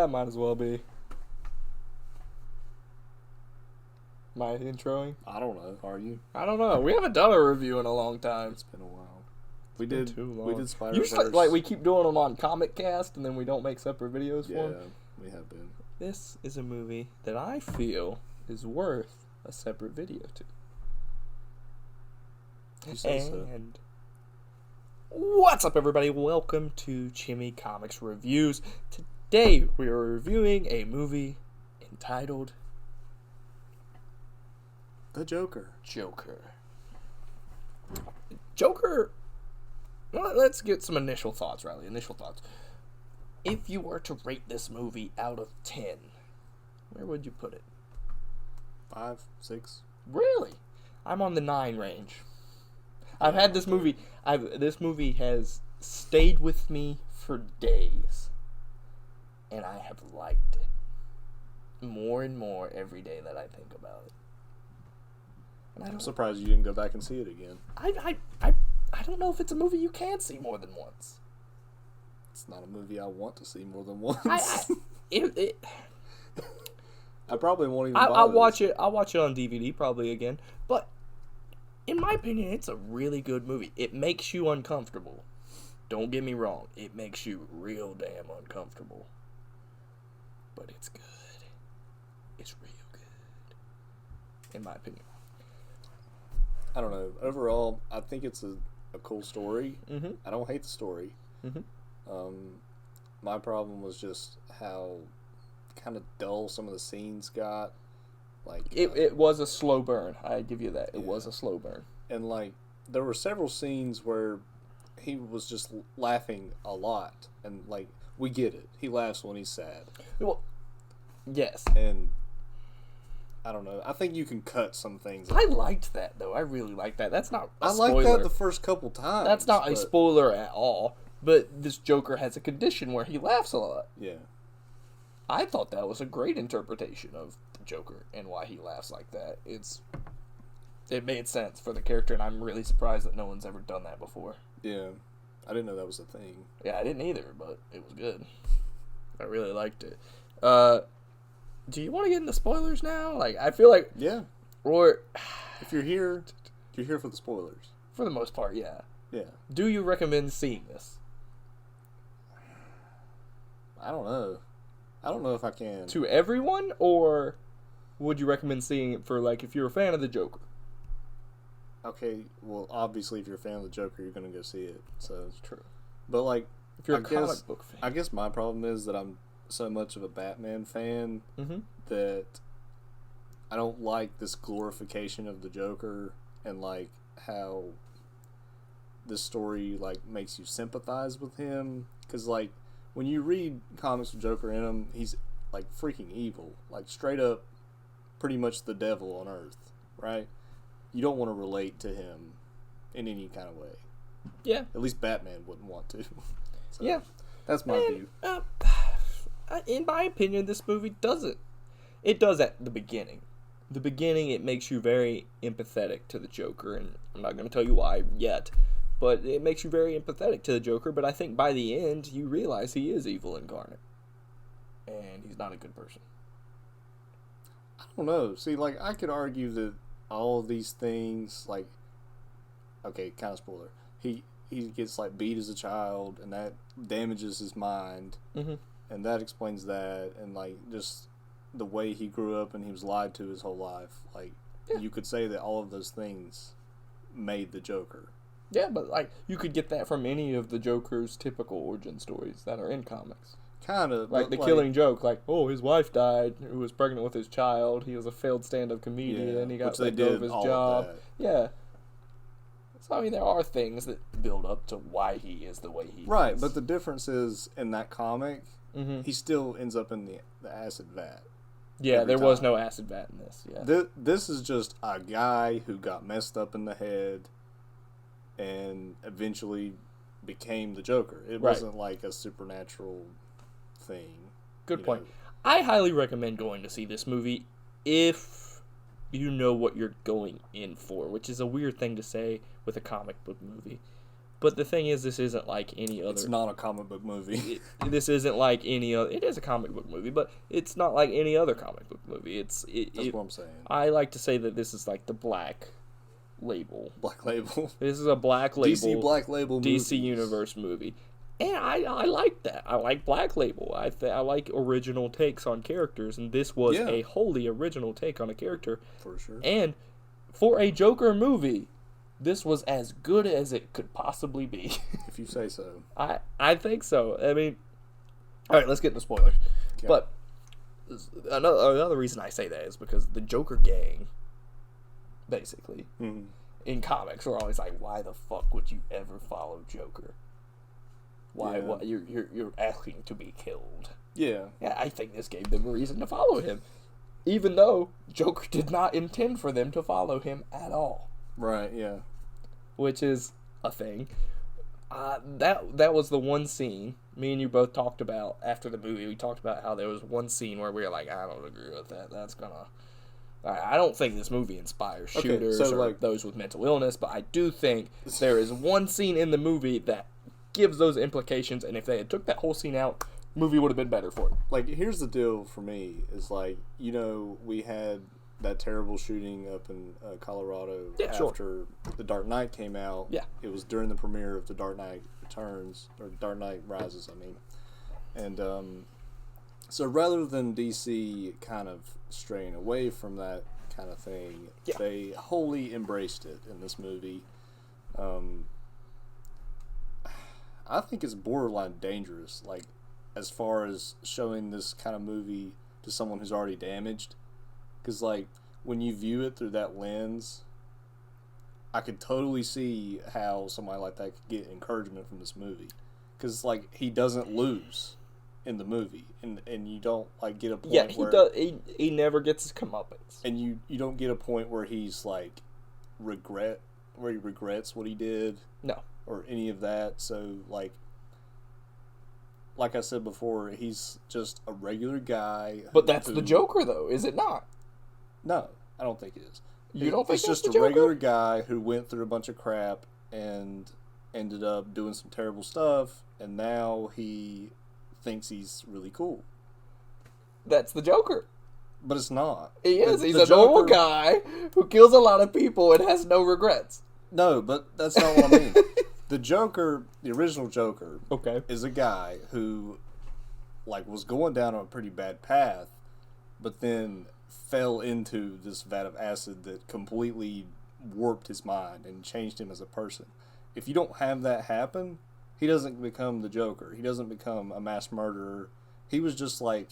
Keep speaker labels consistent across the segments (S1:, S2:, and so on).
S1: Yeah, might as well be. Am I introing?
S2: I don't know. Are you?
S1: I don't know. We haven't done a review in a long time.
S2: It's been a while. We did Spider-Verse.
S1: Usually, like, we keep doing them on Comic Cast, and then we don't make separate videos for them.
S2: Yeah, we have been.
S1: This is a movie that I feel is worth a separate video to.
S2: You say so.
S1: And what's up, everybody? Welcome to ChimiComics Reviews. Today, we are reviewing a movie entitled
S2: The Joker.
S1: Joker. Well, let's get some initial thoughts, Riley. Initial thoughts. If you were to rate this movie out of 10, where would you put it?
S2: 5, 6.
S1: Really? I'm on the 9 range. I've had this movie. This movie has stayed with me for days, and I have liked it more and more every day that I think about it. And
S2: I'm surprised you didn't go back and see it again.
S1: I don't know if it's a movie you can see more than once.
S2: It's not a movie I want to see more than once. I probably won't even.
S1: I'll watch it. I'll watch it on DVD probably again. But in my opinion, it's a really good movie. It makes you uncomfortable. Don't get me wrong. It makes you real damn uncomfortable. But it's good. It's real good. In my opinion.
S2: I don't know. Overall, I think it's a cool story.
S1: Mm-hmm.
S2: I don't hate the story.
S1: Mm-hmm.
S2: My problem was just how kind of dull some of the scenes got. Like
S1: it was a slow burn. I give you that. It was a slow burn.
S2: And like there were several scenes where he was just laughing a lot, and like we get it. He laughs when he's sad.
S1: Well, yes.
S2: And I don't know. I think you can cut some things out.
S1: I liked that, though. I really liked that. That's not a spoiler.
S2: I liked that the first couple times.
S1: That's not a spoiler at all. But this Joker has a condition where he laughs a lot.
S2: Yeah.
S1: I thought that was a great interpretation of the Joker and why he laughs like that. It made sense for the character, and I'm really surprised that no one's ever done that before.
S2: Yeah. I didn't know that was a thing.
S1: Yeah, I didn't either, but it was good. I really liked it. Do you want to get into spoilers now? Like, I feel like...
S2: Yeah.
S1: Or...
S2: If you're here for the spoilers.
S1: For the most part, yeah.
S2: Yeah.
S1: Do you recommend seeing this?
S2: I don't know. I don't know if I can.
S1: To everyone, or would you recommend seeing it for, like, if you're a fan of the Joker?
S2: Okay, well, obviously, if you're a fan of the Joker, you're going to go see it. So
S1: It's true.
S2: But, like...
S1: If you're a comic book fan.
S2: I guess my problem is that I'm so much of a Batman fan that I don't like this glorification of the Joker and like how this story like makes you sympathize with him, because like when you read comics with Joker in them, he's like freaking evil, like straight up pretty much the devil on earth, right? You don't want to relate to him in any kind of way.
S1: Yeah.
S2: At least Batman wouldn't want to. So,
S1: yeah.
S2: That's my view.
S1: In my opinion, this movie doesn't. It does at the beginning. The beginning, it makes you very empathetic to the Joker, and I'm not going to tell you why yet, but it makes you very empathetic to the Joker, but I think by the end, you realize he is evil incarnate, and he's not a good person.
S2: I don't know. See, like, I could argue that all of these things, like, okay, kind of spoiler, he gets, like, beat as a child, and that damages his mind, and that explains that, and like just the way he grew up and he was lied to his whole life. Like you could say that all of those things made the Joker.
S1: Yeah, but like you could get that from any of the Joker's typical origin stories that are in comics.
S2: Kind of
S1: like the Killing Joke. Like, oh, his wife died, who was pregnant with his child. He was a failed stand-up comedian. He got let go of his job. Yeah. So, I mean, there are things that build up to why he is the way he is.
S2: Right, but the difference is, in that comic, he still ends up in the acid vat.
S1: Yeah, there was no acid vat in this. Yeah.
S2: This is just a guy who got messed up in the head and eventually became the Joker. It wasn't like a supernatural thing.
S1: Good point. I highly recommend going to see this movie if you know what you're going in for, which is a weird thing to say with a comic book movie. But the thing is, this isn't like any other...
S2: It's not a comic book movie.
S1: This isn't like any other... It is a comic book movie, but it's not like any other comic book movie.
S2: That's what I'm saying.
S1: I like to say that this is like the Black Label.
S2: Black Label.
S1: This is a Black Label...
S2: DC Black Label movie.
S1: DC Universe movie. And I like that. I like Black Label. I like original takes on characters, and this was a wholly original take on a character.
S2: For sure.
S1: And for a Joker movie... This was as good as it could possibly be.
S2: If you say so.
S1: I think so. I mean, all right, let's get into spoilers. Okay. But another reason I say that is because the Joker gang, basically, in comics, are always like, "Why the fuck would you ever follow Joker? Why? Yeah. You're asking to be killed?"
S2: Yeah.
S1: Yeah, I think this gave them a reason to follow him, even though Joker did not intend for them to follow him at all.
S2: Right, yeah.
S1: Which is a thing. That was the one scene me and you both talked about after the movie. We talked about how there was one scene where we were like, I don't agree with that. That's gonna... I don't think this movie inspires shooters or those with mental illness, but I do think there is one scene in the movie that gives those implications, and if they had took that whole scene out, the movie would have been better for it.
S2: Like, here's the deal for me, is like, you know, we had that terrible shooting up in Colorado after The Dark Knight came out.
S1: Yeah.
S2: It was during the premiere of The Dark Knight Returns, or Dark Knight Rises, I mean. And so rather than DC kind of straying away from that kind of thing, they wholly embraced it in this movie. I think it's borderline dangerous, like, as far as showing this kind of movie to someone who's already damaged. Because, like, when you view it through that lens, I could totally see how somebody like that could get encouragement from this movie. Because, like, he doesn't lose in the movie. And you don't, like, get a point where...
S1: He never gets his comeuppance.
S2: And you don't get a point where he's, like, where he regrets what he did.
S1: No.
S2: Or any of that. So, like I said before, he's just a regular guy.
S1: But that's the Joker, though, is it not?
S2: No, I don't think it is.
S1: You don't think
S2: it's just a regular guy who went through a bunch of crap and ended up doing some terrible stuff, and now he thinks he's really cool.
S1: That's the Joker.
S2: But it's not.
S1: He is. He's a normal guy who kills a lot of people and has no regrets.
S2: No, but that's not what I mean. The Joker, the original Joker, is a guy who, like, was going down a pretty bad path, but then fell into this vat of acid that completely warped his mind and changed him as a person. If you don't have that happen, he doesn't become the Joker. He doesn't become a mass murderer. He was just like,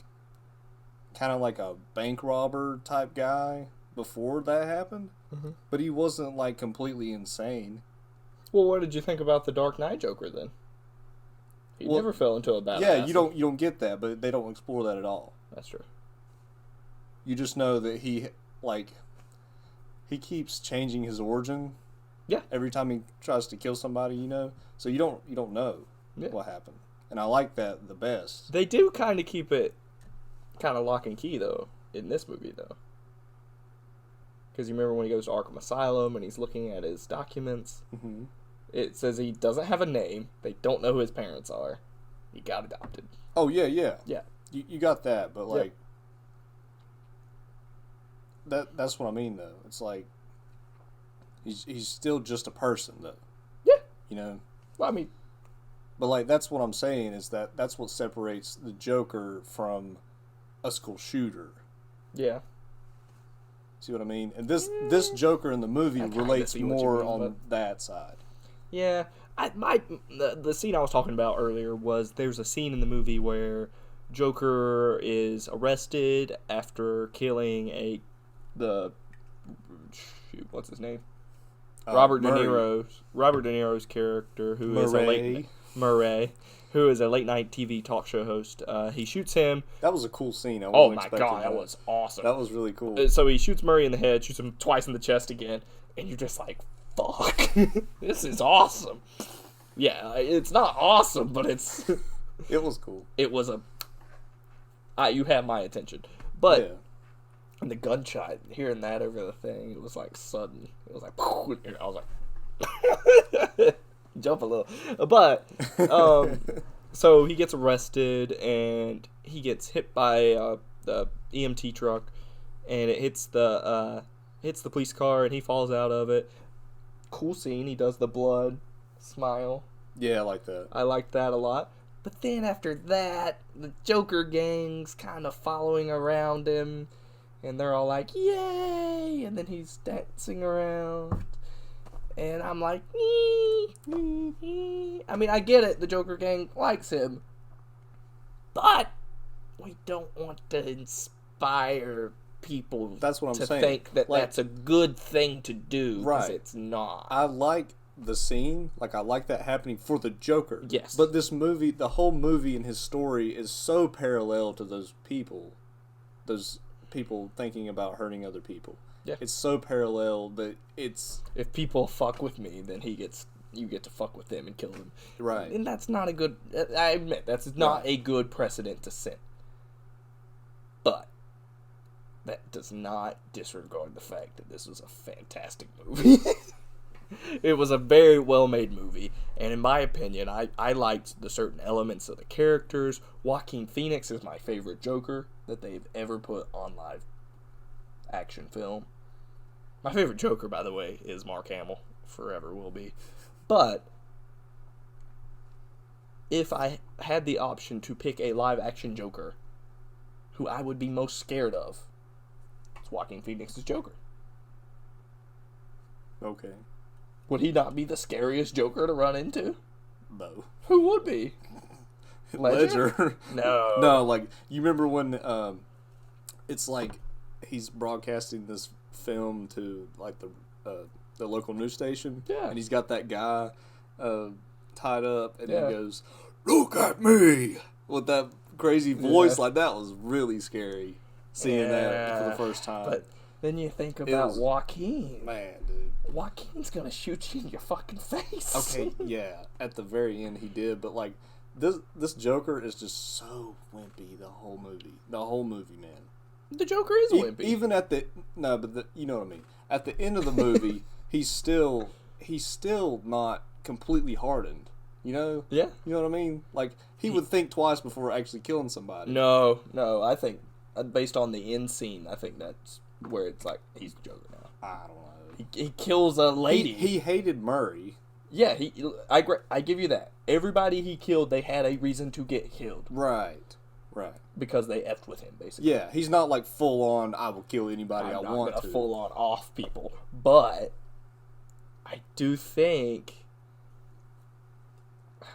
S2: kind of like a bank robber type guy before that happened. Mm-hmm. But he wasn't, like, completely insane.
S1: Well, what did you think about the Dark Knight Joker then? He never fell into a bad acid.
S2: You don't get that, but they don't explore that at all.
S1: That's true.
S2: You just know that he keeps changing his origin.
S1: Yeah.
S2: Every time he tries to kill somebody, you know. So you don't know what happened. And I like that the best.
S1: They do kind of keep it kind of lock and key, though, in this movie, though. Because you remember when he goes to Arkham Asylum and he's looking at his documents? Mm-hmm. It says he doesn't have a name. They don't know who his parents are. He got adopted.
S2: Oh, yeah.
S1: Yeah.
S2: You got that, but, like... Yeah. That's what I mean, though. It's like... He's still just a person, though.
S1: Yeah.
S2: You know?
S1: Well, I mean...
S2: But, like, that's what I'm saying, is that's what separates the Joker from a school shooter.
S1: Yeah.
S2: See what I mean? And this Joker in the movie relates more on that side.
S1: Yeah. The scene I was talking about earlier was there's a scene in the movie where Joker is arrested after killing what's his name? Robert De Niro's character, who is Murray, who is a late night TV talk show host. He shoots him.
S2: That was a cool scene.
S1: Oh my god, that was awesome.
S2: That was really cool.
S1: So he shoots Murray in the head, shoots him twice in the chest again, and you're just like, fuck, this is awesome. Yeah, it's not awesome, but it's...
S2: It was cool.
S1: It was you have my attention. But and the gunshot, hearing that over the thing, it was like sudden. It was like, I was like... Jump a little. But, so he gets arrested, and he gets hit by the EMT truck, and it hits the police car, and he falls out of it. Cool scene. He does the blood smile.
S2: Yeah, I like that.
S1: I like that a lot. But then after that, the Joker gang's kind of following around him, and they're all like, yay! And then he's dancing around. And I'm like, I mean, I get it. The Joker gang likes him. But we don't want to inspire people
S2: that's what I'm
S1: to
S2: saying.
S1: think that
S2: like,
S1: that's a good thing to do. Because it's not.
S2: I like the scene. Like, I like that happening for the Joker.
S1: Yes.
S2: But this movie, the whole movie and his story is so parallel to those people thinking about hurting other people.
S1: Yeah.
S2: It's so parallel that it's...
S1: If people fuck with me, then you get to fuck with them and kill them.
S2: Right.
S1: And that's not a good... I admit, that's not a good precedent to set. But that does not disregard the fact that this was a fantastic movie. It was a very well-made movie, and in my opinion, I liked the certain elements of the characters. Joaquin Phoenix is my favorite Joker that they've ever put on live action film. My favorite Joker, by the way, is Mark Hamill. Forever will be. But if I had the option to pick a live-action Joker, who I would be most scared of, it's Joaquin Phoenix's Joker.
S2: Okay.
S1: Would he not be the scariest Joker to run into?
S2: No.
S1: Who would be?
S2: Ledger?
S1: No.
S2: No, like, you remember when it's like he's broadcasting this film to, like, the local news station?
S1: Yeah.
S2: And he's got that guy tied up, and
S1: Yeah.
S2: he goes, "Look at me!" With that crazy voice. Like, that was really scary, seeing that for the first time.
S1: But then you think about Joaquin.
S2: Man, dude.
S1: Joaquin's gonna shoot you in your fucking face.
S2: Okay, yeah. At the very end, he did, but like this Joker is just so wimpy the whole movie. The whole movie, man.
S1: The Joker is wimpy.
S2: Even at the you know what I mean. At the end of the movie, he's still not completely hardened. You know?
S1: Yeah.
S2: You know what I mean? Like he would think twice before actually killing somebody.
S1: No. I think based on the end scene, I think that's where it's like he's the Joker now.
S2: I don't know.
S1: He kills a lady.
S2: He hated Murray.
S1: Yeah, I give you that. Everybody he killed, they had a reason to get killed.
S2: Right.
S1: Because they effed with him, basically.
S2: Yeah, he's not like full on, I will kill anybody I want to.
S1: Full on off people. But I do think...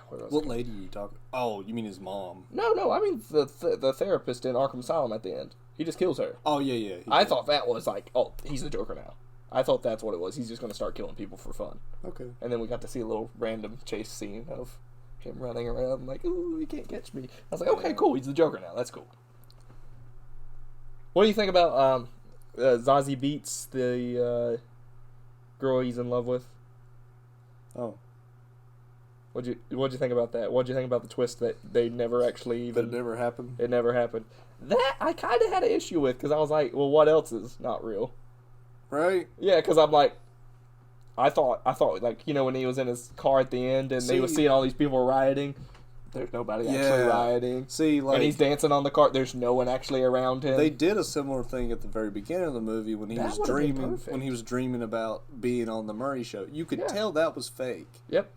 S2: What lady are you talking? Oh, you mean his mom?
S1: No, I mean the therapist in Arkham Asylum at the end. He just kills her.
S2: Oh, yeah.
S1: I thought that was like, oh, he's the Joker now. I thought that's what it was. He's just going to start killing people for fun.
S2: Okay.
S1: And then we got to see a little random chase scene of him running around like, ooh, he can't catch me. I was like, okay, cool. He's the Joker now. That's cool. What do you think about Zazie Beetz, the girl he's in love with?
S2: Oh.
S1: What'd you think about that? What'd you think about the twist that they never actually even...
S2: That never happened?
S1: It never happened. That I kind of had an issue with, because I was like, well, what else is not real?
S2: Right?
S1: Yeah, because I'm like, I thought, like, you know, when he was in his car at the end and they were seeing all these people rioting, there's nobody actually rioting.
S2: See, like,
S1: and he's dancing on the car, there's no one actually around him.
S2: They did a similar thing at the very beginning of the movie when he was dreaming about being on the Murray show. You could tell that was fake.
S1: Yep.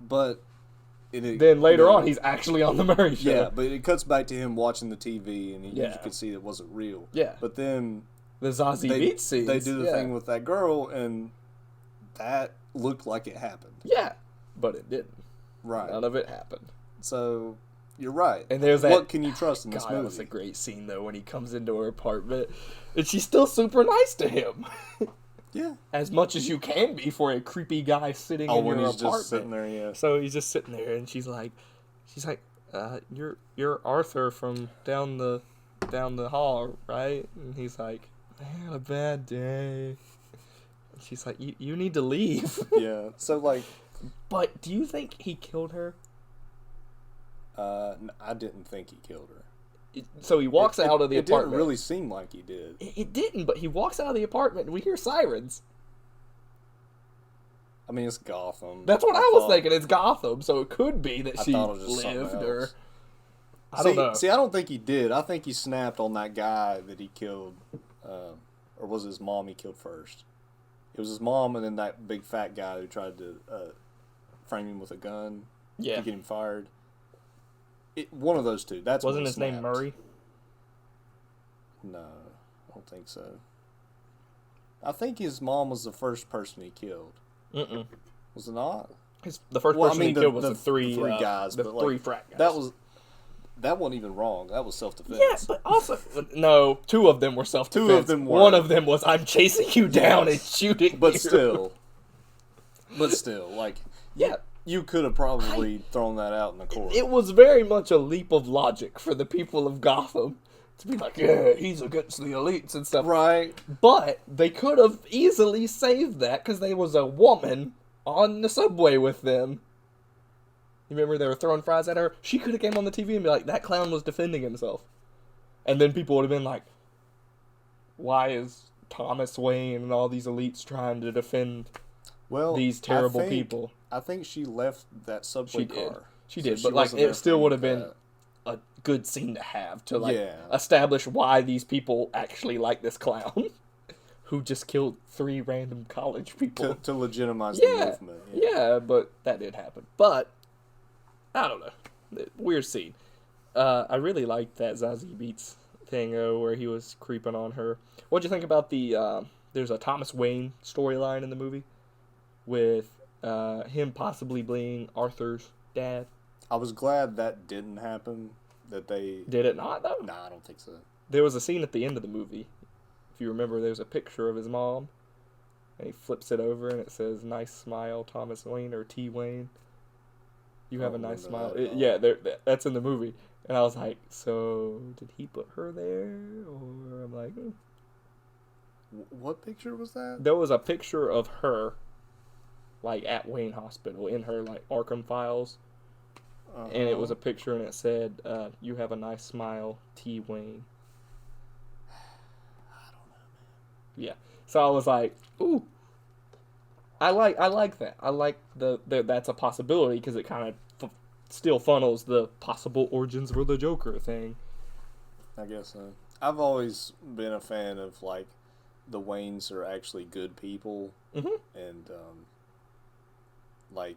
S2: But
S1: then later on, he's actually on the Murray show.
S2: Yeah, but it cuts back to him watching the TV, and you could see it wasn't real.
S1: Yeah.
S2: But then
S1: the Zazie Beetz scenes.
S2: They do the thing with that girl, and that looked like it happened.
S1: Yeah, but it didn't.
S2: Right.
S1: None of it happened.
S2: So you're right.
S1: And there's that.
S2: What can you trust in this movie?
S1: That's a great scene though when he comes into her apartment, and she's still super nice to him.
S2: Yeah.
S1: As much as you can be for a creepy guy sitting in your apartment.
S2: Just sitting there, yeah.
S1: So he's just sitting there, and she's like, you're Arthur from down the hall, right? And he's like, I had a bad day. And she's like, you need to leave.
S2: Yeah. So like,
S1: but do you think he killed her?
S2: I didn't think he killed her.
S1: So he walks out of the apartment.
S2: It didn't really seem like he did.
S1: It didn't, but he walks out of the apartment and we hear sirens.
S2: I mean, it's Gotham.
S1: That's what I was thinking. It's Gotham, so it could be that she lived, or I don't know.
S2: See, I don't think he did. I think he snapped on that guy that he killed, or was it his mom he killed first? It was his mom, and then that big fat guy who tried to frame him with a gun to get him fired. One of those two.
S1: Wasn't his name Murray?
S2: No, I don't think so. I think his mom was the first person he killed. Was it not?
S1: The first person he killed was the three
S2: guys.
S1: The three frat guys.
S2: That wasn't even wrong. That was self-defense.
S1: Yeah, but also no, two of them were self-defense.
S2: Two of them were.
S1: One of them was I'm chasing you down and shooting.
S2: But
S1: you.
S2: still, like you could have probably thrown that out in the court.
S1: It was very much a leap of logic for the people of Gotham to be like, yeah, he's against the elites and stuff.
S2: Right.
S1: But they could have easily saved that because there was a woman on the subway with them. You remember they were throwing fries at her? She could have came on the TV and be like, that clown was defending himself. And then people would have been like, why is Thomas Wayne and all these elites trying to defend these terrible people?
S2: I think she left that subway car.
S1: She did, but like it still would have been a good scene to have to establish why these people actually like this clown who just killed 3 random college people.
S2: To legitimize the movement.
S1: Yeah, but that did happen. But I don't know. Weird scene. I really liked that Zazie Beetz thing where he was creeping on her. What'd you think about the there's a Thomas Wayne storyline in the movie with him possibly being Arthur's dad?
S2: I was glad that didn't happen. That they
S1: did it not though?
S2: Nah, I don't think so.
S1: There was a scene at the end of the movie. If you remember, there's a picture of his mom, and he flips it over and it says "Nice smile, Thomas Wayne" or T. Wayne. You have a nice smile. That's in the movie. And I was like, so did he put her there? Or I'm like,
S2: What picture was that?
S1: There was a picture of her, like, at Wayne Hospital in her, like, Arkham files. And it was a picture and it said, you have a nice smile, T. Wayne.
S2: I don't know, man.
S1: Yeah. So I was like, ooh. I like that. I like that's a possibility because it kind of still funnels the possible origins for the Joker thing.
S2: I guess so. I've always been a fan of like the Waynes are actually good people, and like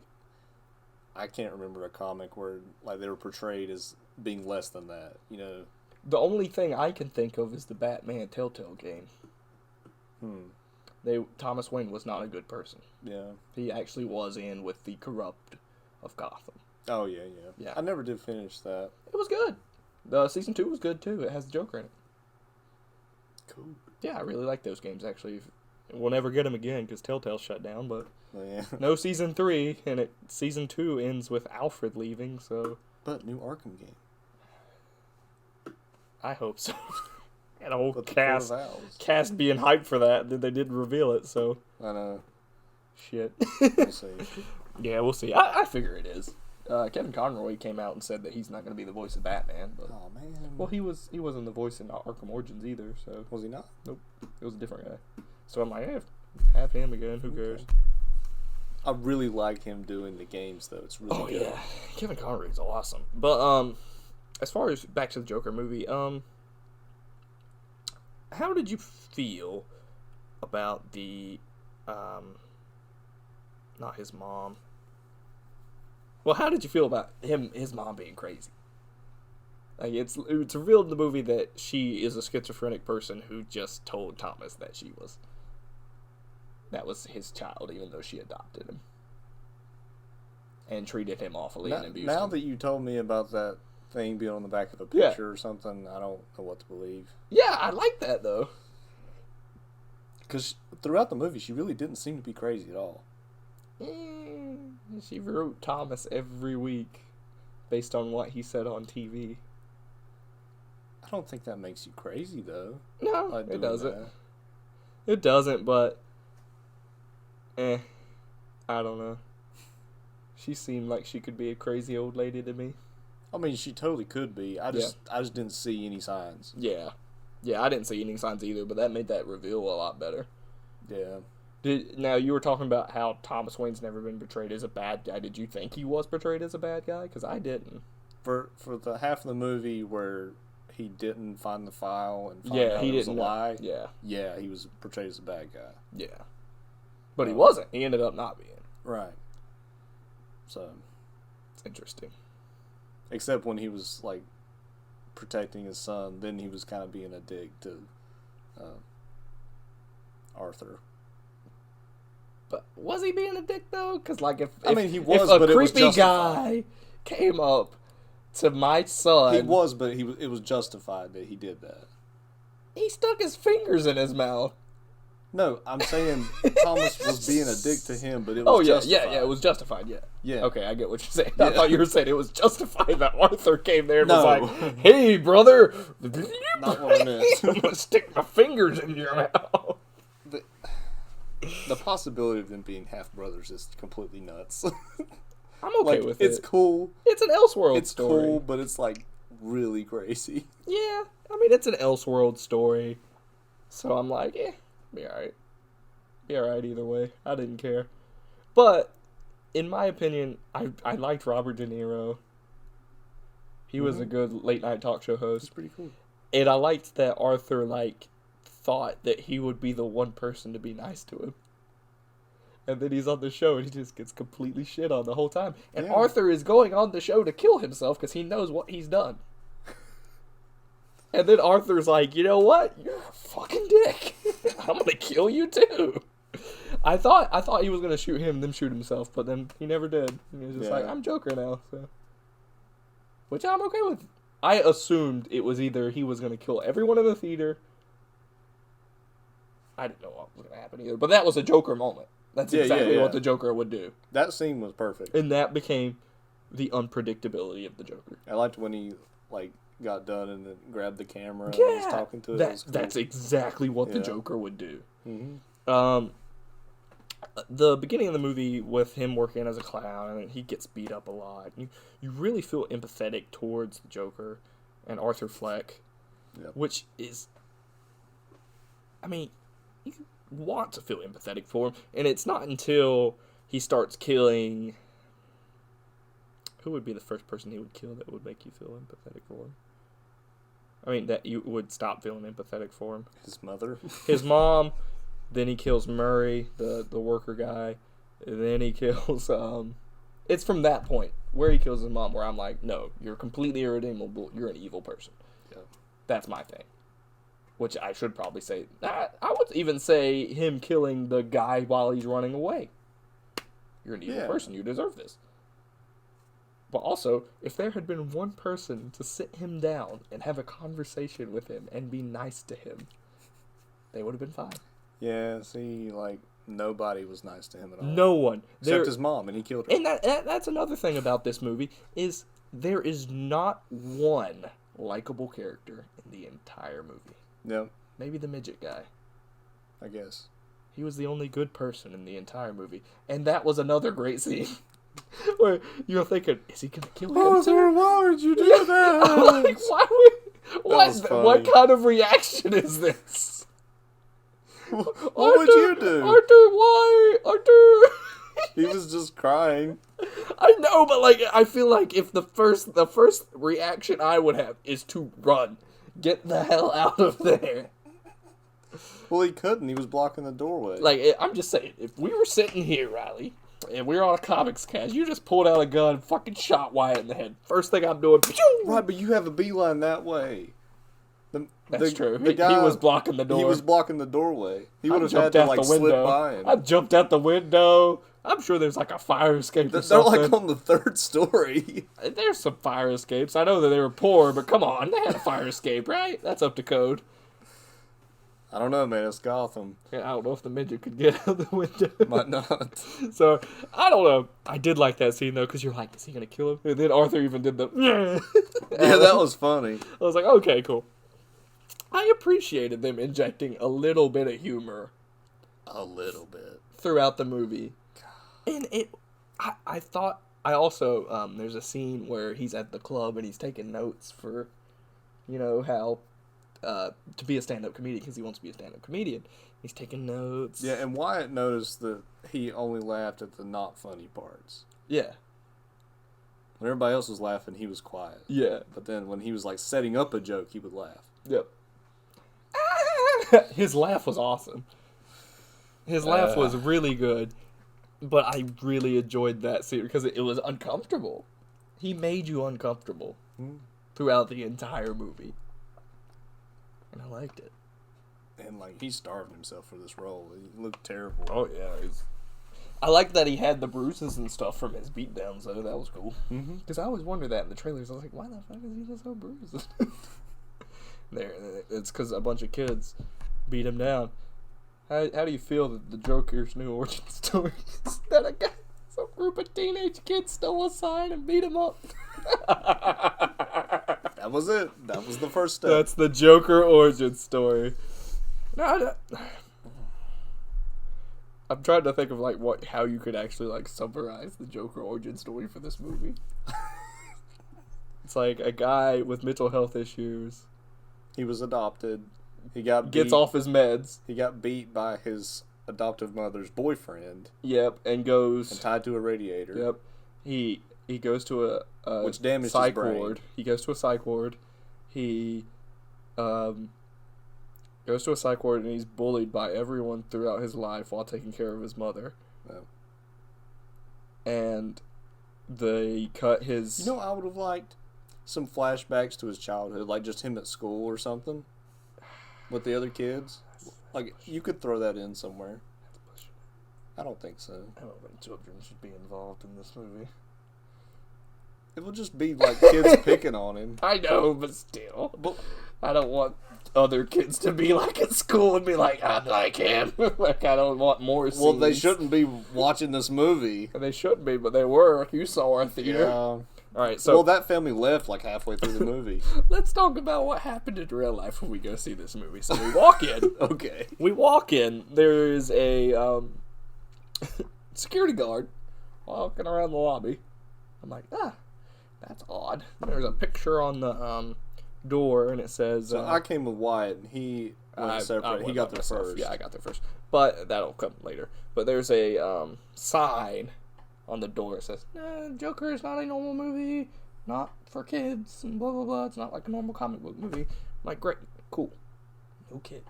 S2: I can't remember a comic where like they were portrayed as being less than that. You know,
S1: the only thing I can think of is the Batman Telltale game. Thomas Wayne was not a good person. Yeah. He actually was in with the corrupt of Gotham.
S2: Oh, yeah. I never did finish that.
S1: It was good. The season 2 was good, too. It has the Joker in it.
S2: Cool.
S1: Yeah, I really like those games, actually. We'll never get them again because Telltale shut down, but no season 3, and season 2 ends with Alfred leaving, so...
S2: But new Arkham game.
S1: I hope so. And a whole cast being hyped for that. They didn't reveal it, so...
S2: I know.
S1: Shit.
S2: We'll see.
S1: Yeah, we'll see. I figure it is. Kevin Conroy came out and said that he's not going to be the voice of Batman. But,
S2: oh, man.
S1: Well, he wasn't the voice in Arkham Origins either, so...
S2: Was he not?
S1: Nope. It was a different guy. So I'm like, have him again. Who cares?
S2: I really like him doing the games, though. It's really good.
S1: Yeah. Kevin Conroy's awesome. But, as far as back to the Joker movie, how did you feel about the, not his mom. Well, how did you feel about his mom being crazy? Like, it's revealed in the movie that she is a schizophrenic person who just told Thomas that that was his child, even though she adopted him. And treated him awfully and abused him.
S2: Now that you told me about that thing being on the back of a picture or something, I don't know what to believe.
S1: Yeah, I like that, though.
S2: Because throughout the movie, she really didn't seem to be crazy at all.
S1: She wrote Thomas every week based on what he said on TV.
S2: I don't think that makes you crazy, though.
S1: No, it doesn't. It doesn't, but... I don't know. She seemed like she could be a crazy old lady to me.
S2: I mean, she totally could be. I just didn't see any signs.
S1: Yeah. Yeah, I didn't see any signs either, but that made that reveal a lot better.
S2: Yeah.
S1: Now, you were talking about how Thomas Wayne's never been portrayed as a bad guy. Did you think he was portrayed as a bad guy? Because I didn't.
S2: For the half of the movie where he didn't find the file and find out it was a lie. Yeah, he was portrayed as a bad guy.
S1: Yeah. But he wasn't. He ended up not being.
S2: Right. So.
S1: It's interesting.
S2: Except when he was, like, protecting his son, then he was kind of being a dick to Arthur.
S1: But was he being a dick, though? Because, like, if
S2: he was,
S1: if a
S2: but
S1: creepy
S2: it was
S1: guy came up to my son...
S2: He was, but it was justified that he did that.
S1: He stuck his fingers in his mouth.
S2: No, I'm saying Thomas was being a dick to him, but it was justified.
S1: Yeah, it was justified,
S2: Yeah.
S1: Okay, I get what you're saying. Yeah. I thought you were saying it was justified that Arthur came there and was like, hey, brother,
S2: not what I meant.
S1: I'm going to stick my fingers in your mouth.
S2: The possibility of them being half-brothers is completely nuts.
S1: I'm okay with it.
S2: It's cool.
S1: It's an Elseworld story.
S2: It's cool, but it's, like, really crazy.
S1: Yeah, I mean, it's an Elseworld story. So I'm like, be alright. Be alright either way. I didn't care. But, in my opinion, I liked Robert De Niro. He was a good late-night talk show host.
S2: He's pretty cool.
S1: And I liked that Arthur, like, thought that he would be the one person to be nice to him. And then he's on the show and he just gets completely shit on the whole time. And Arthur is going on the show to kill himself because he knows what he's done. And then Arthur's like, you know what? You're a fucking dick. I'm going to kill you too. I thought he was going to shoot him and then shoot himself, but then he never did. And he was just like, I'm Joker now. So, which I'm okay with. I assumed it was either he was going to kill everyone in the theater. I didn't know what was going to happen either. But that was a Joker moment. That's exactly what the Joker would do.
S2: That scene was perfect.
S1: And that became the unpredictability of the Joker.
S2: I liked when he, like, got done and then grabbed the camera and was talking to it.
S1: That's exactly what the Joker would do.
S2: Mm-hmm.
S1: The beginning of the movie with him working as a clown and he gets beat up a lot. You really feel empathetic towards the Joker and Arthur Fleck, which is, I mean, you want to feel empathetic for him, and it's not until he starts killing. Who would be the first person he would kill that would make you feel empathetic for him? I mean, that you would stop feeling empathetic for him.
S2: His mother?
S1: His mom. Then he kills Murray, the worker guy. And then he kills... it's from that point, where he kills his mom, where I'm like, no, you're completely irredeemable. You're an evil person.
S2: Yeah. That's
S1: my thing. Which I should probably say. I would even say him killing the guy while he's running away. You're an evil person. You deserve this. But also, if there had been one person to sit him down and have a conversation with him and be nice to him, they would have been fine.
S2: Yeah, see, like, nobody was nice to him at all.
S1: No one.
S2: Except his mom, and he killed her.
S1: And that's another thing about this movie, is there is not one likable character in the entire movie.
S2: Yep.
S1: Maybe the midget guy.
S2: I guess.
S1: He was the only good person in the entire movie. And that was another great scene. Where you're thinking, is he going to kill him too?
S2: Why would you do that?
S1: Like, what kind of reaction is this?
S2: What would you do?
S1: Arthur, why? Arthur!
S2: He was just crying.
S1: I know, but like, I feel like if the first reaction I would have is to run. Get the hell out of there.
S2: Well, he couldn't. He was blocking the doorway.
S1: Like, I'm just saying, if we were sitting here, Riley, and we were on a comics cast, you just pulled out a gun and fucking shot Wyatt in the head. First thing I'm doing,
S2: right, but you have a beeline that way.
S1: That's true.
S2: The guy,
S1: he was blocking the door.
S2: He was blocking the doorway. He would have had to, like, slip by him.
S1: I jumped out the window. I'm sure there's, like, a fire escape or something.
S2: They're, like, on the third story.
S1: There's some fire escapes. I know that they were poor, but come on. They had a fire escape, right? That's up to code.
S2: I don't know, man. It's Gotham.
S1: Yeah, I don't know if the midget could get out the window.
S2: Might not.
S1: So, I don't know. I did like that scene, though, because you're like, is he going to kill him? And then Arthur even did the...
S2: Yeah, that was funny.
S1: I was like, okay, cool. I appreciated them injecting a little bit of humor.
S2: A little bit.
S1: Throughout the movie. And I thought, I also, there's a scene where he's at the club and he's taking notes for, you know, how, to be a stand-up comedian, because he wants to be a stand-up comedian. He's taking notes.
S2: Yeah, and Wyatt noticed that he only laughed at the not funny parts.
S1: Yeah.
S2: When everybody else was laughing, he was quiet.
S1: Yeah.
S2: But then when he was like setting up a joke, he would laugh.
S1: Yep. His laugh was awesome. His laugh was really good, but I really enjoyed that scene because it was uncomfortable. He made you uncomfortable throughout the entire movie. And I liked it.
S2: And like he starved himself for this role. He looked terrible.
S1: Oh yeah, I like that he had the bruises and stuff from his beatdowns though. That was cool. Because I always wondered that in the trailers. I was like, why the fuck is he just so bruised? It's because a bunch of kids beat him down. How do you feel that the Joker's new origin story is that some group of teenage kids stole a sign and beat him up?
S2: That was it. That was the first step.
S1: That's the Joker origin story. No, I'm trying to think of like how you could actually like summarize the Joker origin story for this movie. It's like a guy with mental health issues.
S2: He was adopted. He gets
S1: off his meds.
S2: He got beat by his adoptive mother's boyfriend.
S1: Yep, and
S2: tied to a radiator.
S1: Yep, he goes to a
S2: which damaged
S1: psych
S2: his brain.
S1: ward. He goes to a psych ward. He goes to a psych ward and he's bullied by everyone throughout his life while taking care of his mother.
S2: Oh.
S1: And they cut his...
S2: You know, I would have liked some flashbacks to his childhood, like just him at school or something with the other kids. Like, you could throw that in somewhere. I don't think so.
S1: I don't think children should be involved in this movie.
S2: It would just be like kids picking on him.
S1: I know, but still. I don't want other kids to be like at school and be like, I'm like him. Like, I don't want more scenes.
S2: Well, they shouldn't be watching this movie.
S1: They shouldn't be, but they were. You saw our theater.
S2: Yeah.
S1: All right, so...
S2: Well, that family left like halfway through the movie.
S1: Let's talk about what happened in real life when we go see this movie. So we walk in.
S2: Okay.
S1: We walk in. There is a security guard walking around the lobby. I'm like, that's odd. There's a picture on the door, and it says...
S2: So I came with Wyatt, and he went separate. He got there first.
S1: Yeah, I got there first. But that'll come later. But there's a sign on the door. It says, Joker is not a normal movie, not for kids, and blah, blah, blah. It's not like a normal comic book movie. I'm like, great, cool. No kids.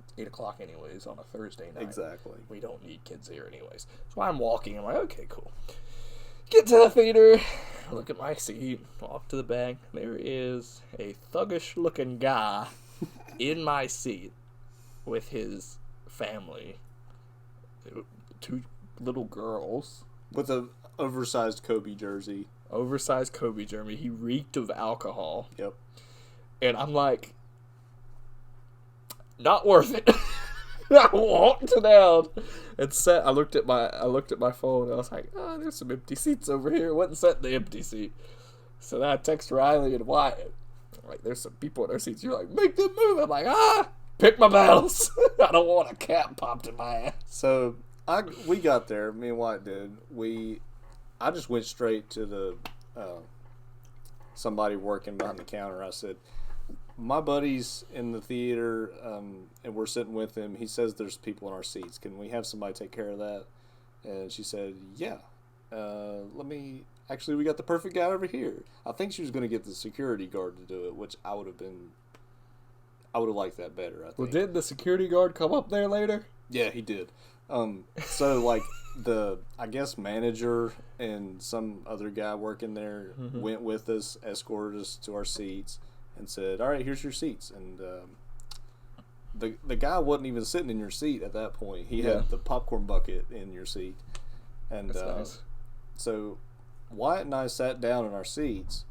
S1: It's 8 o'clock anyways on a Thursday night.
S2: Exactly.
S1: We don't need kids here anyways. So I'm walking. I'm like, okay, cool. Get to the theater. Look at my seat. Walk to the back. There is a thuggish-looking guy in my seat with his family. 2 little girls.
S2: With an oversized Kobe jersey.
S1: Oversized Kobe jersey. He reeked of alcohol.
S2: Yep.
S1: And I'm like, not worth it. I walked down and sat. I looked at my phone and I was like, there's some empty seats over here. Went and sat in the empty seat. So then I text Riley and Wyatt. I'm like, there's some people in our seats. You're like, make them move. I'm like, pick my battles. I don't want a cap popped in my ass.
S2: So we got there. Me and Wyatt did. I just went straight to the somebody working behind the counter. I said, my buddy's in the theater, and we're sitting with him. He says there's people in our seats. Can we have somebody take care of that? And she said, yeah. Actually, we got the perfect guy over here. I think she was going to get the security guard to do it, which I would have liked that better, I think.
S1: Well, did the security guard come up there later?
S2: Yeah, he did. So, like, I guess manager and some other guy working there went with us, escorted us to our seats, and said, all right, here's your seats. And the guy wasn't even sitting in your seat at that point. He had the popcorn bucket in your seat. And
S1: that's nice.
S2: So Wyatt and I sat down in our seats,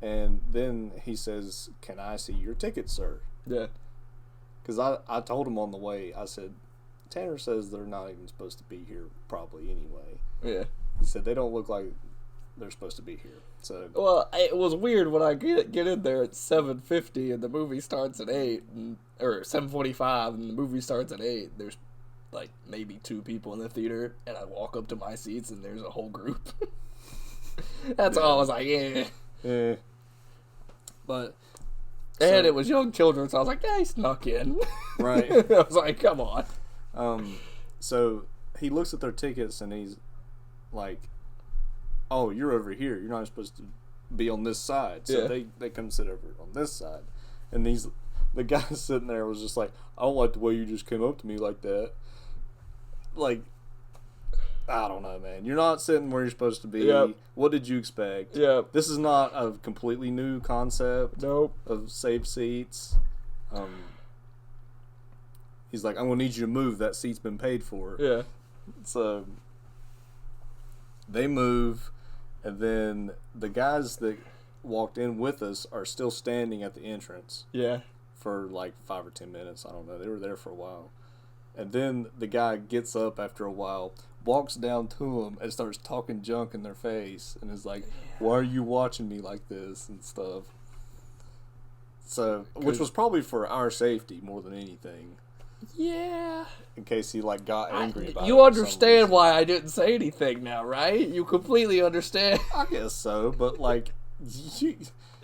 S2: and then he says, can I see your ticket, sir?
S1: Yeah.
S2: Because I told him on the way, I said, Tanner says they're not even supposed to be here probably anyway.
S1: Yeah.
S2: He said they don't look like they're supposed to be here. So
S1: well, it was weird when I get in there at 7:50 and the movie starts at 8, or 7:45 and the movie starts at 8. There's like maybe 2 people in the theater, and I walk up to my seats and there's a whole group. That's all I was like, yeah. But and it was young children, so I was like, yeah, he snuck in.
S2: Right.
S1: I was like, come on.
S2: So he looks at their tickets and he's like, "Oh, you're over here. You're not supposed to be on this side." So they come sit over on this side, and the guy sitting there was just like, "I don't like the way you just came up to me like that." Like, I don't know, man. You're not sitting where you're supposed to be.
S1: Yep.
S2: What did you expect?
S1: Yep.
S2: This is not a completely new concept.
S1: Nope.
S2: Of saved seats. He's like, "I'm gonna need you to move. That seat's been paid for."
S1: Yeah.
S2: So they move, and then the guys that walked in with us are still standing at the entrance.
S1: Yeah.
S2: For like 5 or 10 minutes. I don't know. They were there for a while. And then the guy gets up after a while, walks down to them, and starts talking junk in their face, and is like, "Why are you watching me like this?" and stuff. So, which was probably for our safety more than anything.
S1: Yeah.
S2: In case he like got angry about it.
S1: You understand why I didn't say anything now, right? You completely understand.
S2: I guess so, but like,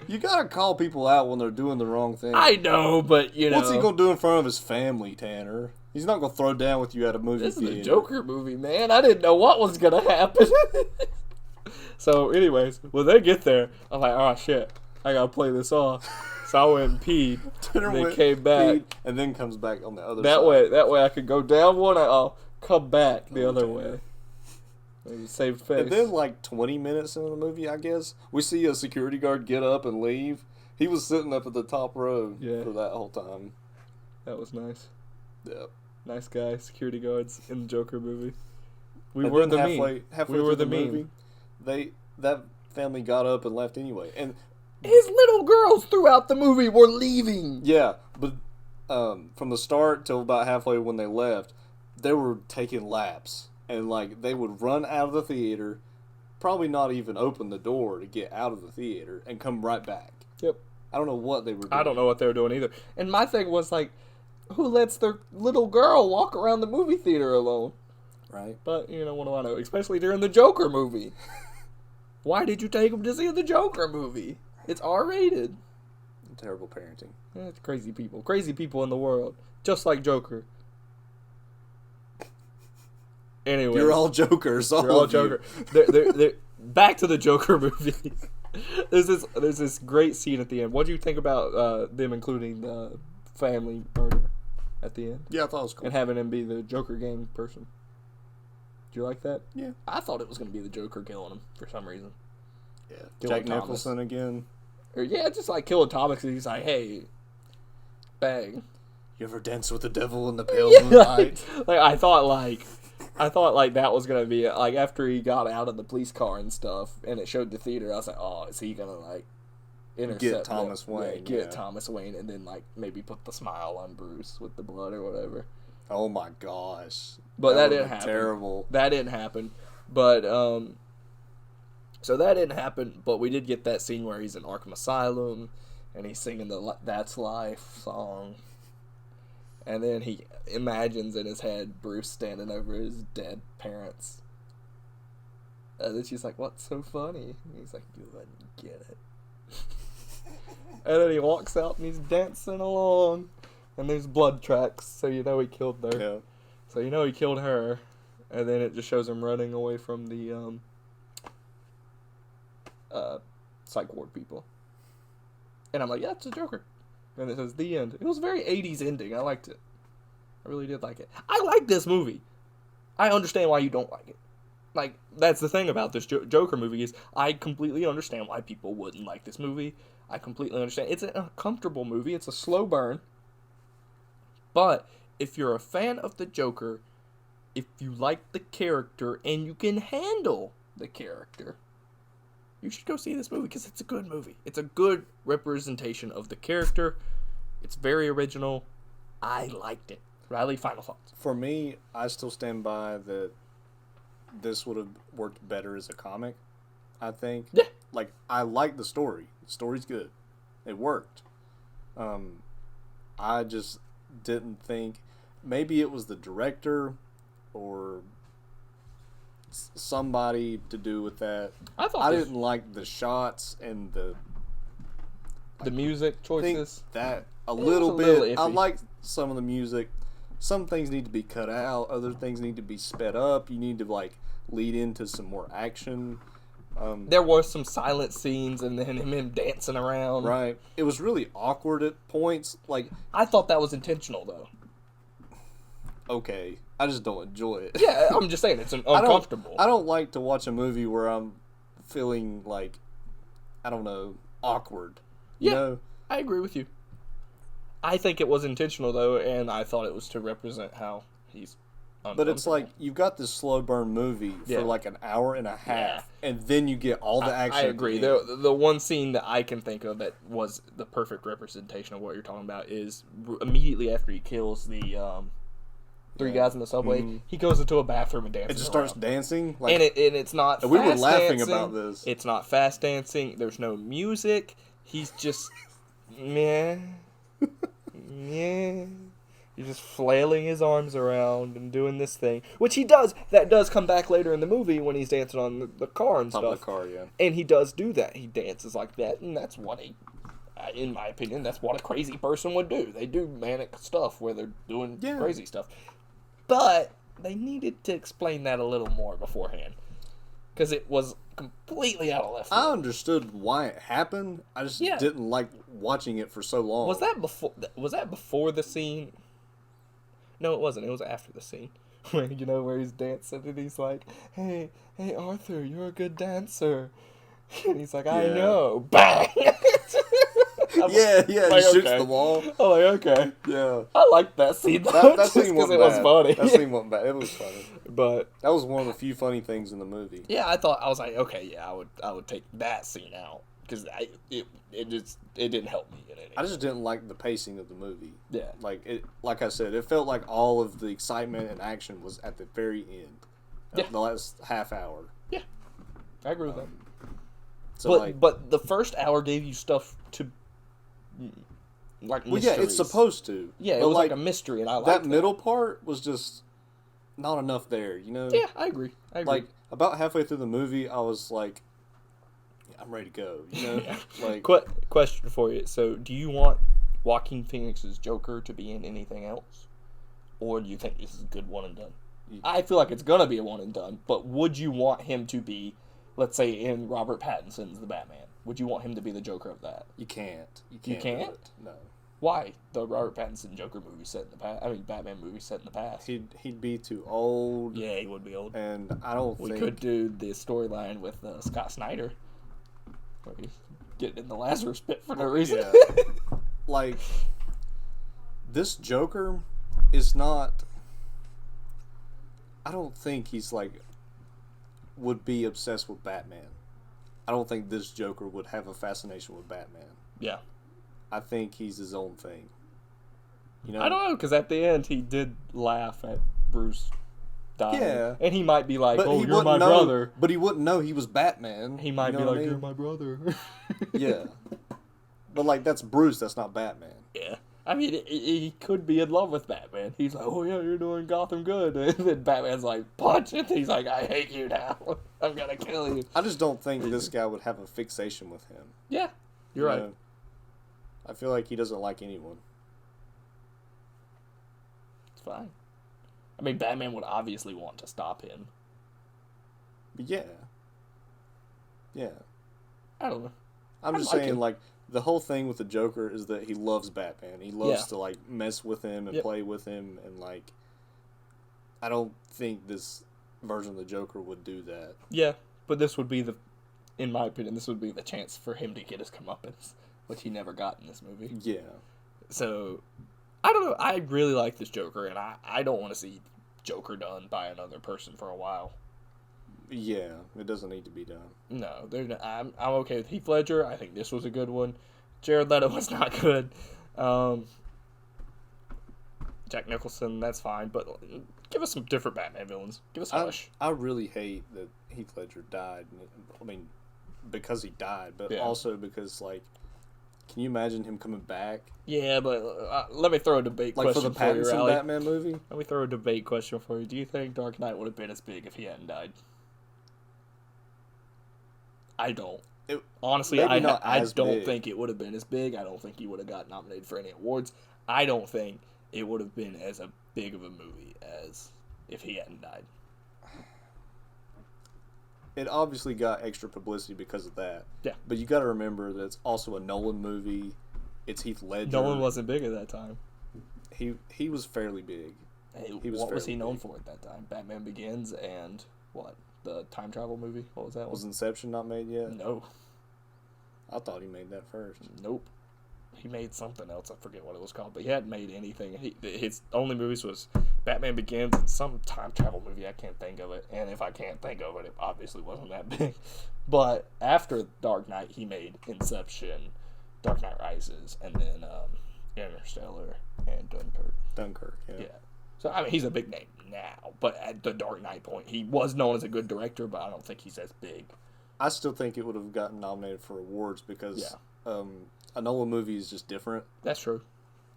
S2: you gotta call people out when they're doing the wrong thing.
S1: I know, but you know.
S2: What's he gonna do in front of his family, Tanner? He's not gonna throw down with you at a movie theater.
S1: This is a Joker movie, man. I didn't know what was gonna happen. So, anyways, when they get there, I'm like, "Oh shit, I gotta play this off." So I went and peed. And then came back,
S2: and then comes back on the other side.
S1: That way I could go down one. I'll come back the other way. Save face.
S2: And then, like 20 minutes into the movie, I guess, we see a security guard get up and leave. He was sitting up at the top row for that whole time.
S1: That was nice.
S2: Yeah.
S1: Nice guy, security guards in the Joker movie.
S2: We were the meme. Halfway through the movie, that family got up and left anyway. And
S1: his little girls throughout the movie were leaving.
S2: Yeah, but from the start till about halfway when they left, they were taking laps. And, like, they would run out of the theater, probably not even open the door to get out of the theater, and come right back.
S1: Yep.
S2: I don't know what they were doing.
S1: I don't know what they were doing either. And my thing was, like, who lets their little girl walk around the movie theater alone?
S2: Right.
S1: But, you know, what do I know? Especially during the Joker movie. Why did you take them to see the Joker movie? It's R-rated.
S2: Terrible parenting.
S1: Yeah, it's crazy people. Crazy people in the world. Just like Joker. Anyway,
S2: you're all jokers.
S1: You're all Joker. They're back to the Joker movie. There's this great scene at the end. What do you think about them including the family murder at the end?
S2: Yeah, I thought it was cool.
S1: And having him be the Joker gang person. Do you like that?
S2: Yeah.
S1: I thought it was going to be the Joker killing him for some reason.
S2: Yeah.
S1: Killing
S2: Jack Nicholson again.
S1: Or yeah, just like killing Thomas. And he's like, "Hey, bang."
S2: You ever dance with the devil in the pale moonlight?
S1: Like I thought like that was gonna be like after he got out of the police car and stuff, and it showed the theater. I was like, "Oh, is he gonna like intercept
S2: get Thomas Wayne?
S1: Get Thomas Wayne, and then like maybe put the smile on Bruce with the blood or whatever."
S2: Oh my gosh!
S1: But that didn't happen.
S2: Terrible.
S1: That didn't happen. But so that didn't happen. But we did get that scene where he's in Arkham Asylum, and he's singing the "That's Life" song. And then he imagines in his head Bruce standing over his dead parents. And then she's like, "What's so funny?" And he's like, "You wouldn't get it." And then he walks out and he's dancing along. And there's blood tracks, so you know he killed her.
S2: Yeah.
S1: So you know he killed her. And then it just shows him running away from the psych ward people. And I'm like, yeah, it's a Joker. And it says the end. It was a very 80s ending. I liked it. I really did like it. I like this movie. I understand why you don't like it. Like, that's the thing about this Joker movie is I completely understand why people wouldn't like this movie. I completely understand. It's an uncomfortable movie. It's a slow burn. But if you're a fan of the Joker, if you like the character and you can handle the character, you should go see this movie because it's a good movie. It's a good representation of the character. It's very original. I liked it. Riley, final thoughts.
S2: For me, I still stand by that this would have worked better as a comic, I think.
S1: Yeah.
S2: Like, I like the story. The story's good. It worked. I just didn't think... Maybe it was the director or somebody to do with that. I didn't like the shots and the
S1: music choices.
S2: That a little bit. I liked some of the music. some things need to be cut out, other things need to be sped up. You need to like lead into some more action.
S1: There were some silent scenes and then him dancing around.
S2: Right. It was really awkward at points. Like,
S1: I thought that was intentional, though.
S2: Okay, I just don't enjoy it.
S1: Yeah, I'm just saying, it's uncomfortable.
S2: I don't like to watch a movie where I'm feeling like, I don't know, awkward. You know?
S1: I agree with you. I think it was intentional, though, and I thought it was to represent how he's
S2: But it's like, you've got this slow burn movie for like an hour and a half, and then you get all the action.
S1: I agree. The one scene that I can think of that was the perfect representation of what you're talking about is immediately after he kills the three guys in the subway, he goes into a bathroom and dances.
S2: It just starts dancing, like,
S1: and it's not.
S2: And we were laughing
S1: dancing.
S2: about this.
S1: It's not fast dancing. There's no music. He's just meh. He's just flailing his arms around and doing this thing, which he does. That does come back later in the movie when he's dancing on the car and
S2: Top
S1: stuff.
S2: of the car, yeah.
S1: And he does do that. He dances like that, and that's what in my opinion, that's what a crazy person would do. They do manic stuff where they're doing crazy stuff. But they needed to explain that a little more beforehand, because it was completely out of left field.
S2: I understood why it happened. I just didn't like watching it for so long.
S1: Was that before the scene? No, it wasn't. It was after the scene. Where, where he's dancing and he's like, hey, Arthur, you're a good dancer. And he's like, I know. Bang!
S2: He shoots the wall.
S1: I'm like, okay.
S2: Yeah.
S1: I liked that scene, though.
S2: That scene wasn't bad.
S1: It was funny.
S2: That scene wasn't bad. It was funny.
S1: But
S2: that was one of the few funny things in the movie.
S1: Yeah, I was like, okay, yeah, I would take that scene out. Because it didn't help me in any way.
S2: I just didn't like the pacing of the movie.
S1: Yeah.
S2: Like I said, it felt like all of the excitement and action was at the very end. The last half hour.
S1: Yeah. I agree with that.
S2: So
S1: but the first hour gave you stuff to, like, mysteries.
S2: Well, yeah, it's supposed to.
S1: Yeah, it was like a mystery, and I liked
S2: that. Middle part was just not enough there,
S1: Yeah, I agree.
S2: Like, about halfway through the movie, I was like, I'm ready to go, Like,
S1: question for you. So, do you want Joaquin Phoenix's Joker to be in anything else? Or do you think this is a good one and done? I feel like it's going to be a one and done, but would you want him to be, let's say, in Robert Pattinson's The Batman? Would you want him to be the Joker of that?
S2: You can't.
S1: You can't?
S2: No.
S1: Why? The Robert Pattinson Joker movie set in the past. I mean, Batman movie set in the past.
S2: He'd be too old.
S1: Yeah, he would be old.
S2: And I don't think...
S1: We could do the storyline with Scott Snyder. Where he's getting in the Lazarus pit for no reason.
S2: Yeah. Like, this Joker is not... I don't think he's, like, would be obsessed with Batman. I don't think this Joker would have a fascination with Batman.
S1: Yeah.
S2: I think he's his own thing.
S1: I don't know, because at the end he did laugh at Bruce dying.
S2: Yeah.
S1: And he might be like,
S2: but
S1: you're my brother.
S2: But he wouldn't know he was Batman.
S1: He might be like, you're my brother.
S2: Yeah. But, like, that's Bruce, that's not Batman.
S1: Yeah. I mean, he could be in love with Batman. He's like, oh yeah, you're doing Gotham good. And then Batman's like, punch it. He's like, I hate you now. I'm going to kill you.
S2: I just don't think this guy would have a fixation with him.
S1: Yeah, you're right.
S2: I feel like he doesn't like anyone.
S1: It's fine. I mean, Batman would obviously want to stop him.
S2: Yeah. Yeah.
S1: I don't know.
S2: I'm just saying, like, the whole thing with the Joker is that he loves Batman. He loves to, like, mess with him and play with him. And, like, I don't think this version of the Joker would do that.
S1: Yeah, but this would be in my opinion, this would be the chance for him to get his comeuppance, which he never got in this movie.
S2: Yeah.
S1: So, I don't know. I really like this Joker, and I don't want to see Joker done by another person for a while.
S2: Yeah, it doesn't need to be done.
S1: No, I'm okay with Heath Ledger. I think this was a good one. Jared Leto was not good. Jack Nicholson, that's fine, but give us some different Batman villains. Give us Hush.
S2: I really hate that Heath Ledger died. I mean, because he died, but also because, like, can you imagine him coming back?
S1: Yeah, but let me throw a debate question for you,
S2: Like for the Pattinson
S1: Riley.
S2: Batman movie?
S1: Let me throw a debate question for you. Do you think Dark Knight would have been as big if he hadn't died? I don't. Honestly, I don't think it would have been as big. I don't think he would have got nominated for any awards. I don't think it would have been as big of a movie as if he hadn't died.
S2: It obviously got extra publicity because of that.
S1: Yeah.
S2: But you got to remember that it's also a Nolan movie. It's Heath Ledger.
S1: Nolan wasn't big at that time.
S2: He was fairly big.
S1: What was he known for at that time? Batman Begins and what? The time travel movie? What was that one?
S2: Was Inception not made yet?
S1: No.
S2: I thought he made that first.
S1: Nope. He made something else. I forget what it was called, but he hadn't made anything. His only movies was Batman Begins and some time travel movie. I can't think of it. And if I can't think of it, it obviously wasn't that big. But after Dark Knight, he made Inception, Dark Knight Rises, and then Interstellar and Dunkirk.
S2: Yeah.
S1: So, I mean, he's a big name now. But at the Dark Knight point, he was known as a good director, but I don't think he's as big.
S2: I still think it would have gotten nominated for awards because a Nolan movie is just different.
S1: That's true.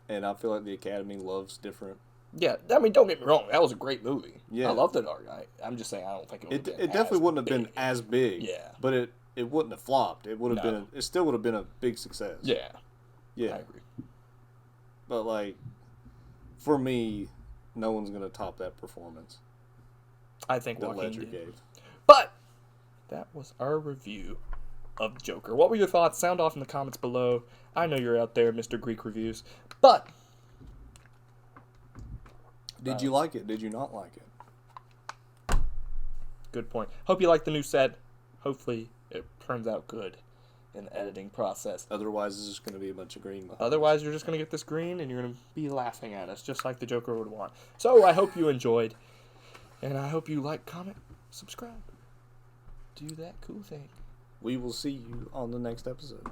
S2: And I feel like the Academy loves different.
S1: Yeah, I mean, don't get me wrong. That was a great movie.
S2: Yeah.
S1: I love The Dark Knight. I'm just saying I don't think it would have been
S2: It definitely wouldn't have
S1: big.
S2: been as big.
S1: Yeah.
S2: But it wouldn't have flopped. It would have been. It still would have been a big success.
S1: Yeah.
S2: Yeah.
S1: I agree.
S2: But, like, for me, no one's going to top that performance
S1: I think
S2: that
S1: Joaquin
S2: Ledger
S1: did.
S2: gave.
S1: But that was our review of Joker. What were your thoughts? Sound off in the comments below. I know you're out there, Mr. Greek Reviews. But
S2: Did you like it? Did you not like it?
S1: good point. Hope you like the new set. Hopefully it turns out good in the editing process.
S2: Otherwise, it's just going to be a bunch of green behind.
S1: Otherwise, you're just going to get this green and you're going to be laughing at us, just like the Joker would want. So I hope you enjoyed. And I hope you like, comment, subscribe. Do that cool thing.
S2: We will see you on the next episode.